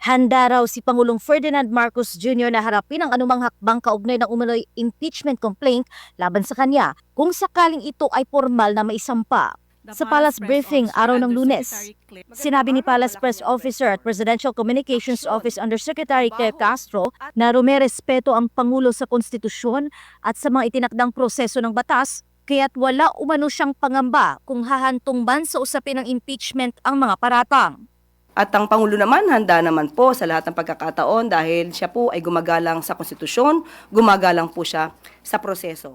Handa raw si Pangulong Ferdinand Marcos Jr. na harapin ang anumang hakbang kaugnay ng umano'y impeachment complaint laban sa kanya kung sakaling ito ay formal na maisampa. Sa Palace briefing araw ng Lunes, sinabi ni Palace Press Officer at Presidential Communications Office Undersecretary Claire Castro na rumerespeto ang Pangulo sa konstitusyon at sa mga itinakdang proseso ng batas, kaya't wala umano siyang pangamba kung hahantong man sa usapin ng impeachment ang mga paratang. At ang Pangulo naman, handa naman po sa lahat ng pagkakataon dahil siya po ay gumagalang sa konstitusyon, gumagalang po siya sa proseso.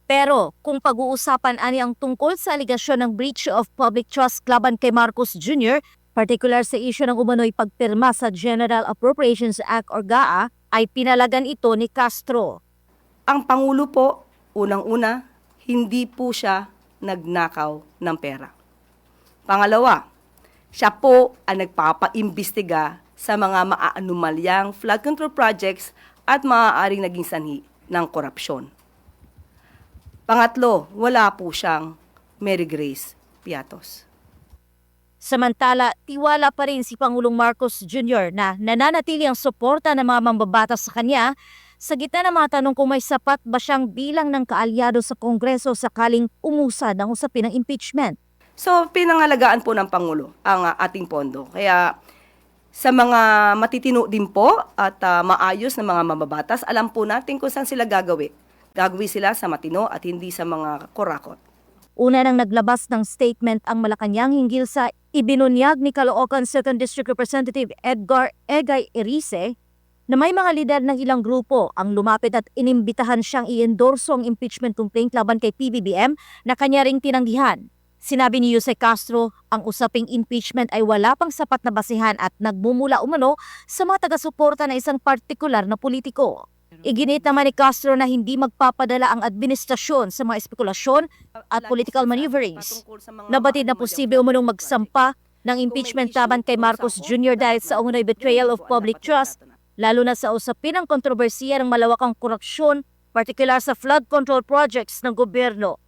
Pero kung pag-uusapan ani ang tungkol sa aligasyon ng breach of public trust laban kay Marcos Jr., partikular sa isyu ng umano'y pagpirma sa General Appropriations Act or GAA, ay pinalagan ito ni Castro. Ang Pangulo po, unang-una, hindi po siya nagnakaw ng pera. Pangalawa, siya po ang nagpapaimbestiga sa mga maaanumalyang flood control projects at maaaring naging sanhi ng korupsyon. Pangatlo, wala po siyang Mary Grace Piatos. Samantala, tiwala pa rin si Pangulong Marcos Jr. na nananatili ang suporta ng mga mambabatas sa kanya sa gitna ng mga tanong kung may sapat ba siyang bilang ng kaalyado sa Kongreso sakaling umusad ang usapin ng impeachment. So, pinangalagaan po ng Pangulo ang ating pondo. Kaya sa mga matitino din po at maayos na mga mababatas, alam po natin kung saan sila gagawin. Gagawin sila sa matino at hindi sa mga kurakot. Una nang naglabas ng statement ang Malacanang hinggil sa ibinunyag ni Caloocan 2nd District Representative Edgar Egay Erice na may mga lider ng ilang grupo ang lumapit at inimbitahan siyang i-endorso ang impeachment complaint laban kay PBBM na kanya ring tinanggihan. Sinabi ni Jose Castro, ang usaping impeachment ay wala pang sapat na basihan at nagmumula umano sa mga taga-suporta na isang partikular na politiko. Iginit naman ni Castro na hindi magpapadala ang administrasyon sa mga espekulasyon at political maneuverings. Nabatid na posible umunong magsampa ng impeachment laban kay Marcos Jr. dahil sa umunoy betrayal of public trust, lalo na sa usapin ng kontrobersiya ng malawakang korupsyon, partikular sa flood control projects ng gobyerno.